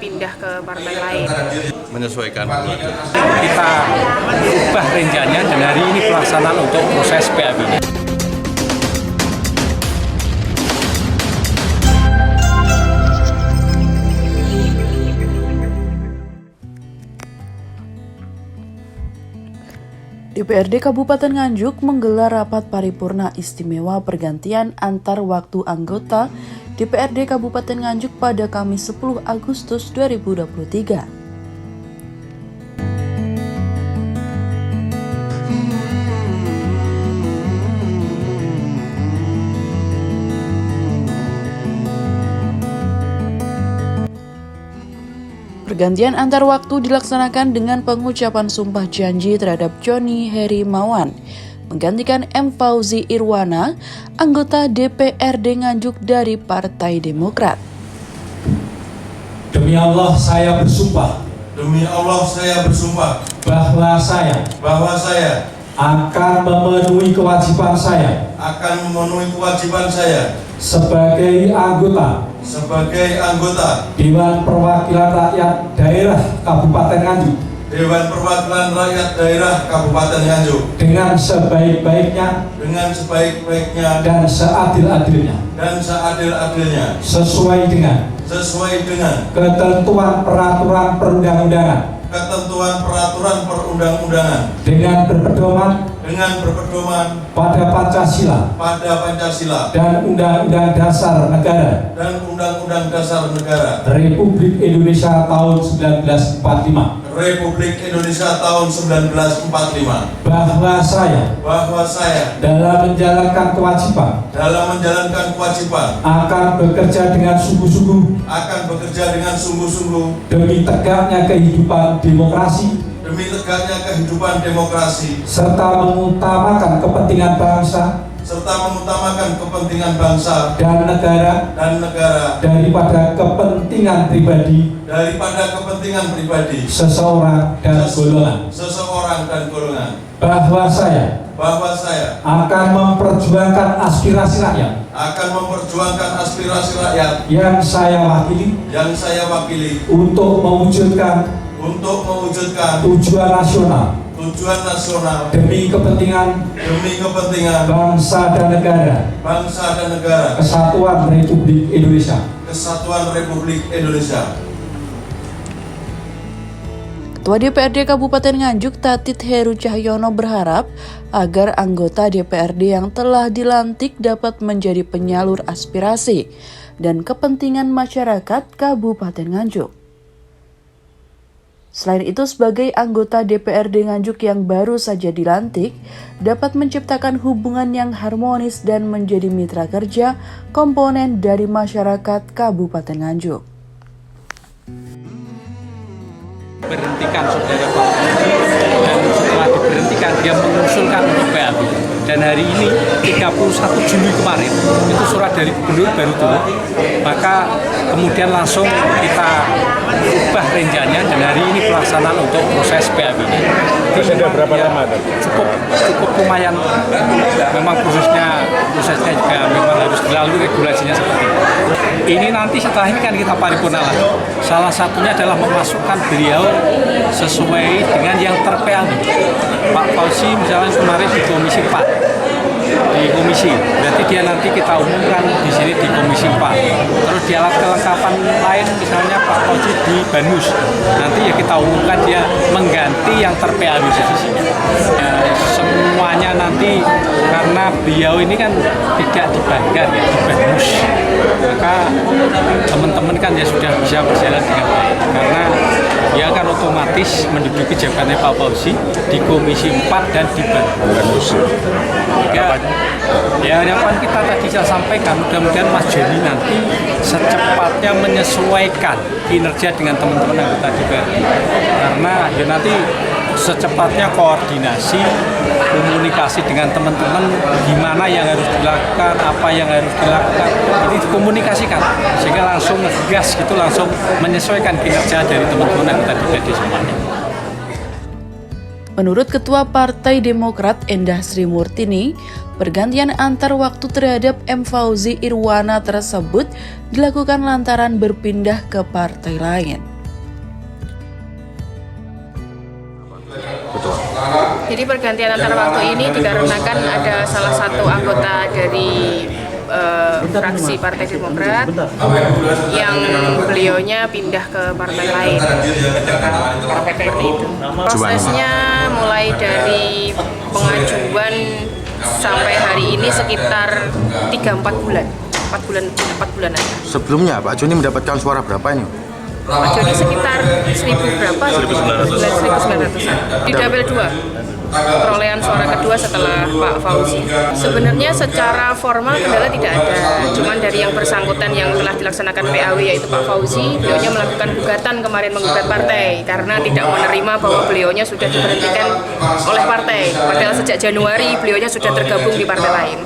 pindah ke partai lain. Menyesuaikan. Kita ubah rencananya dan hari ini pelaksanaan untuk proses PAB-nya. DPRD Kabupaten Nganjuk menggelar rapat paripurna istimewa pergantian antar waktu anggota DPRD Kabupaten Nganjuk pada Kamis 10 Agustus 2023. Pergantian antar waktu dilaksanakan dengan pengucapan sumpah janji terhadap Joni Herimawan, menggantikan M. Fauzi Irwana, anggota DPRD Nganjuk dari Partai Demokrat. Demi Allah saya bersumpah. Demi Allah saya bersumpah Bahwa saya akan memenuhi kewajiban saya sebagai anggota Dewan Perwakilan Rakyat Daerah Kabupaten Nganjuk dengan sebaik-baiknya dan seadil-adilnya sesuai dengan ketentuan peraturan perundang-undangan dengan berpedoman pada Pancasila dan Undang-Undang Dasar Negara Republik Indonesia tahun 1945. Bahwa saya dalam menjalankan kewajiban akan bekerja dengan sungguh-sungguh demi tegaknya kehidupan demokrasi serta mengutamakan kepentingan bangsa dan negara daripada kepentingan pribadi seseorang dan golongan. Bahwa saya akan memperjuangkan aspirasi rakyat yang saya wakili untuk mewujudkan tujuan nasional demi kepentingan bangsa dan negara, Kesatuan Republik Indonesia. Ketua DPRD Kabupaten Nganjuk Tatit Heru Cahyono berharap agar anggota DPRD yang telah dilantik dapat menjadi penyalur aspirasi dan kepentingan masyarakat Kabupaten Nganjuk. Selain itu, sebagai anggota DPRD Nganjuk yang baru saja dilantik, dapat menciptakan hubungan yang harmonis dan menjadi mitra kerja komponen dari masyarakat Kabupaten Nganjuk. Berhentikan saudara Pak dan setelah diberhentikan dia mengusulkan untuk PAB dan hari ini 31 Juli kemarin itu surat dari gubernur baru turun, maka kemudian langsung kita ubah rencananya dan hari ini pelaksanaan untuk proses PAB-nya. Sudah berapa lama? Cukup lumayan, memang prosesnya juga memang harus dilalui regulasinya seperti itu. Ini nanti setelah ini kan kita paripurna lagi. Salah satunya adalah memasukkan beliau sesuai dengan yang ter-PAB. Pak Fauzi misalnya kemarin di Komisi 4. Berarti dia nanti kita umumkan di sini di Komisi 4. Terus di alat kelengkapan lain misalnya Pak Fauzi di Banmus. Nanti ya kita umumkan dia mengganti yang ter-PAB posisinya. Semuanya nanti karena beliau ini kan tidak di Banggar ya, di Banmus. Maka teman-teman kan ya sudah bisa berjalan dengan baik karena dia akan otomatis menduduki jabatannya Pak Fauzi di Komisi 4 dan di Banmus. Ya harapan kita tadi saya sampaikan, mudah-mudahan Mas Joni nanti secepatnya menyesuaikan kinerja dengan teman-teman anggota DPRD. Karena ya nanti secepatnya koordinasi, komunikasi dengan teman-teman gimana yang harus dilakukan, apa yang harus dilakukan, ini dikomunikasikan sehingga langsung ngegas gitu, langsung menyesuaikan kinerja dari teman-teman anggota DPRD semuanya. Menurut Ketua Partai Demokrat Endah Sri Murtini, pergantian antar waktu terhadap M. Fauzi Irwana tersebut dilakukan lantaran berpindah ke partai lain. Jadi pergantian antar waktu ini dikarenakan ada salah satu anggota dari fraksi Partai Demokrat yang beliaunya pindah ke partai lain. Seperti itu. Prosesnya mulai dari pengajuan sampai hari ini sekitar 3-4 bulan. 4 bulan aja. Sebelumnya Pak Joni mendapatkan suara berapa ini? Pak Joni sekitar 1.000 berapa? 1.900-an. Di dapil 2. Perolehan suara kedua setelah Pak Fauzi. Sebenarnya secara formal kendala tidak ada, cuman dari yang bersangkutan yang telah dilaksanakan PAW yaitu Pak Fauzi, beliaunya melakukan gugatan kemarin menggugat partai karena tidak menerima bahwa beliaunya sudah diberhentikan oleh partai. Padahal sejak Januari beliaunya sudah tergabung di partai lain.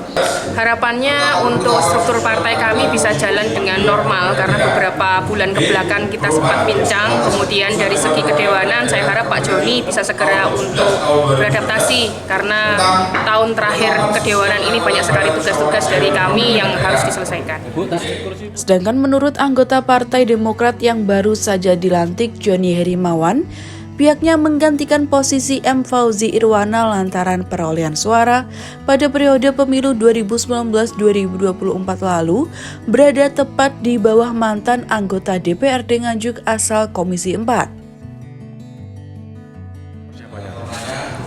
Harapannya untuk struktur partai kami bisa jalan dengan normal karena beberapa bulan kebelakang kita sempat bincang. Kemudian dari segi kedewanan saya harap Pak Joni bisa segera untuk beradaptasi karena tahun terakhir kedewanan ini banyak sekali tugas-tugas dari kami yang harus diselesaikan. Sedangkan menurut anggota Partai Demokrat yang baru saja dilantik, Joni Herimawan, pihaknya menggantikan posisi M. Fauzi Irwana lantaran perolehan suara pada periode pemilu 2019-2024 lalu berada tepat di bawah mantan anggota DPRD Nganjuk asal Komisi 4.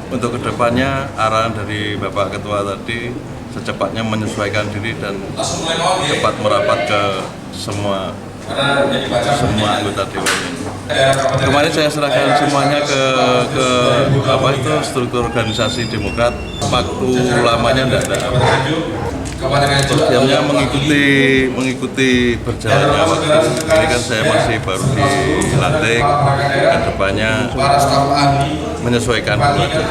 Untuk kedepannya arahan dari Bapak Ketua tadi secepatnya menyesuaikan diri dan cepat merapat ke semua anggota dewan ini. Kemarin saya serahkan semuanya ke struktur organisasi Demokrat. Waktu lamanya tidak ada. Programnya mengikuti berjalannya waktu. Ini kan saya masih baru dilantik. Kedepannya menyesuaikan dulu aja.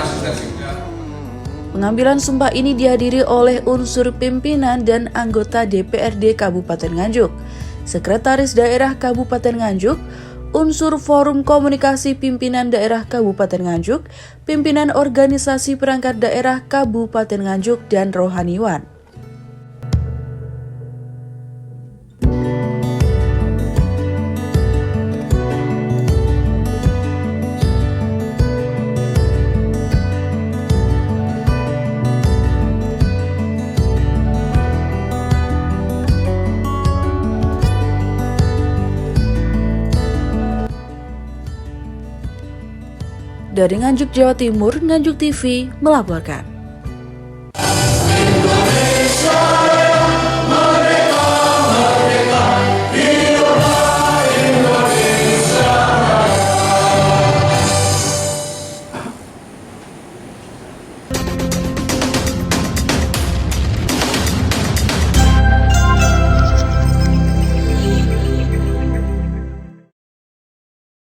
Pengambilan sumpah ini dihadiri oleh unsur pimpinan dan anggota DPRD Kabupaten Nganjuk, Sekretaris Daerah Kabupaten Nganjuk, unsur Forum Komunikasi Pimpinan Daerah Kabupaten Nganjuk, pimpinan organisasi perangkat daerah Kabupaten Nganjuk, dan rohaniwan. Dari Nganjuk, Jawa Timur, Nganjuk TV melaporkan.